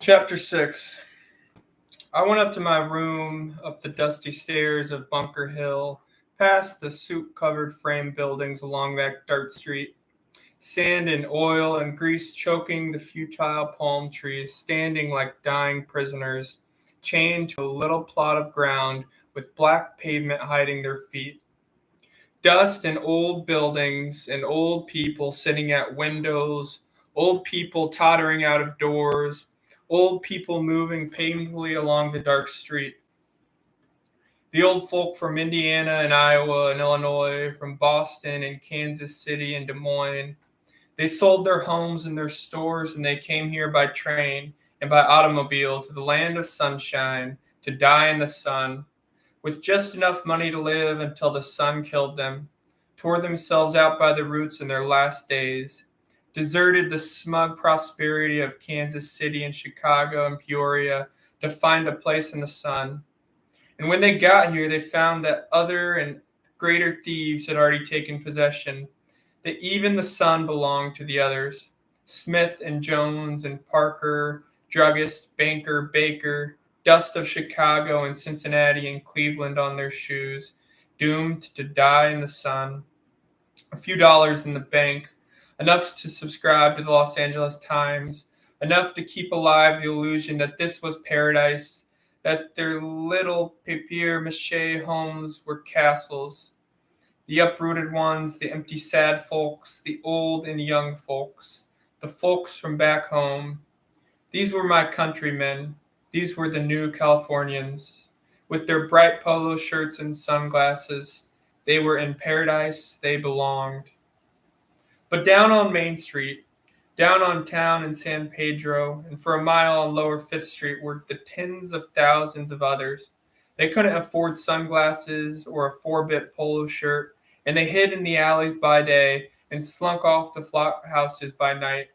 Chapter 6. I went up to my room, up the dusty stairs of Bunker Hill, past the soot-covered frame buildings along that dirt street, sand and oil and grease choking the futile palm trees, standing like dying prisoners, chained to a little plot of ground with black pavement hiding their feet. Dust and old buildings and old people sitting at windows, old people tottering out of doors, old people moving painfully along the dark street. The old folk from Indiana and Iowa and Illinois, from Boston and Kansas City and Des Moines. They sold their homes and their stores and they came here by train and by automobile to the land of sunshine to die in the sun, with just enough money to live until the sun killed them, tore themselves out by the roots in their last days, deserted the smug prosperity of Kansas City and Chicago and Peoria to find a place in the sun. And when they got here, they found that other and greater thieves had already taken possession, that even the sun belonged to the others. Smith and Jones and Parker, druggist, banker, baker, dust of Chicago and Cincinnati and Cleveland on their shoes, doomed to die in the sun. A few dollars in the bank, enough to subscribe to the Los Angeles Times, enough to keep alive the illusion that this was paradise, that their little papier-mâché homes were castles. The uprooted ones, the empty sad folks, the old and young folks, the folks from back home. These were my countrymen. These were the new Californians. With their bright polo shirts and sunglasses, they were in paradise, they belonged. But down on Main Street, down on town in San Pedro, and for a mile on Lower Fifth Street were the tens of thousands of others. They couldn't afford sunglasses or a 4-bit polo shirt, and they hid in the alleys by day and slunk off to flock houses by night.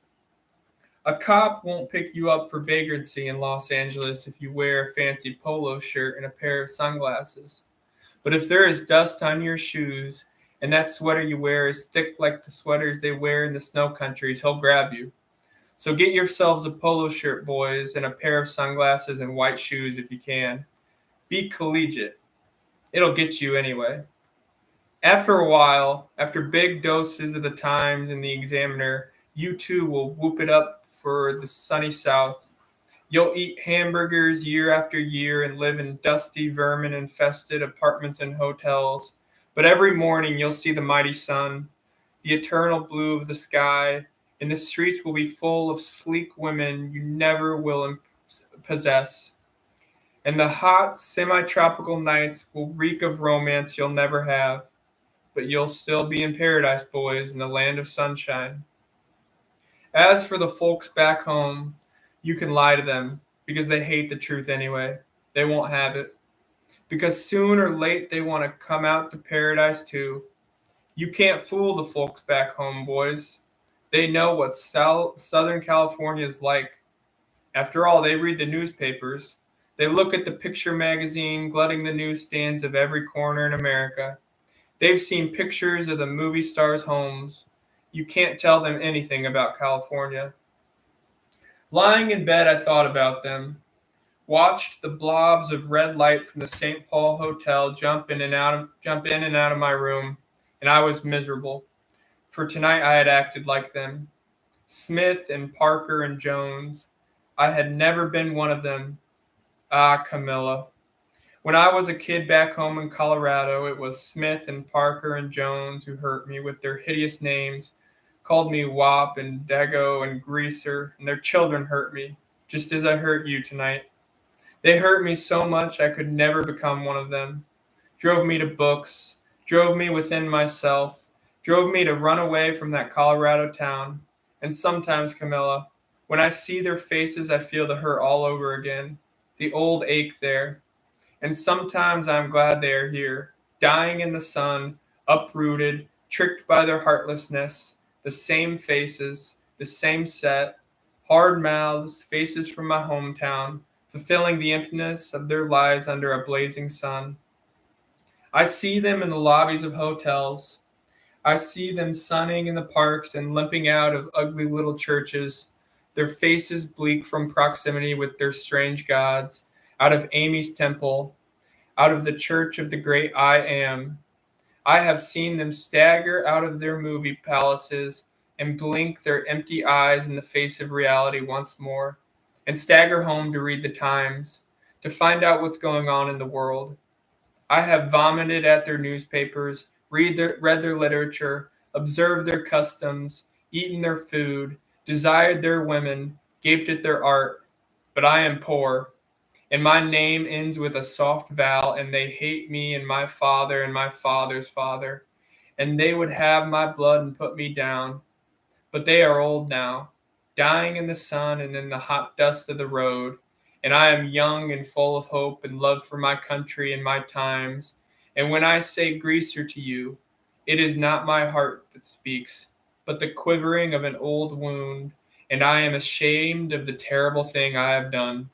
A cop won't pick you up for vagrancy in Los Angeles if you wear a fancy polo shirt and a pair of sunglasses. But if there is dust on your shoes and that sweater you wear is thick like the sweaters they wear in the snow countries, he'll grab you. So get yourselves a polo shirt, boys, and a pair of sunglasses and white shoes if you can. Be collegiate. It'll get you anyway. After a while, after big doses of the Times and the Examiner, you too will whoop it up for the sunny South. You'll eat hamburgers year after year and live in dusty, vermin-infested apartments and hotels. But every morning you'll see the mighty sun, the eternal blue of the sky, and the streets will be full of sleek women you never will possess. And the hot, semi-tropical nights will reek of romance you'll never have. But you'll still be in paradise, boys, in the land of sunshine. As for the folks back home, you can lie to them, because they hate the truth anyway. They won't have it. Because soon or late they want to come out to paradise too. You can't fool the folks back home, boys. They know what Southern California is like. After all, they read the newspapers. They look at the picture magazine glutting the newsstands of every corner in America. They've seen pictures of the movie stars' homes. You can't tell them anything about California. Lying in bed, I thought about them. Watched the blobs of red light from the St. Paul Hotel jump in and out of my room, and I was miserable. For tonight I had acted like them. Smith and Parker and Jones. I had never been one of them. Ah, Camilla. When I was a kid back home in Colorado, it was Smith and Parker and Jones who hurt me with their hideous names, called me Wop and Dago and Greaser, and their children hurt me, just as I hurt you tonight. They hurt me so much I could never become one of them. Drove me to books, drove me within myself, drove me to run away from that Colorado town. And sometimes, Camilla, when I see their faces, I feel the hurt all over again, the old ache there. And sometimes I'm glad they are here, dying in the sun, uprooted, tricked by their heartlessness, the same faces, the same set, hard mouths, faces from my hometown, fulfilling the emptiness of their lives under a blazing sun. I see them in the lobbies of hotels. I see them sunning in the parks and limping out of ugly little churches, their faces bleak from proximity with their strange gods, out of Amy's temple, out of the church of the great I Am. I have seen them stagger out of their movie palaces and blink their empty eyes in the face of reality once more, and stagger home to read the Times, to find out what's going on in the world. I have vomited at their newspapers, read their literature, observed their customs, eaten their food, desired their women, gaped at their art. But I am poor, and my name ends with a soft vowel, and they hate me and my father's father, and they would have my blood and put me down. But they are old now, dying in the sun and in the hot dust of the road, and I am young and full of hope and love for my country and my times. And when I say greaser to you, it is not my heart that speaks, but the quivering of an old wound, and I am ashamed of the terrible thing I have done.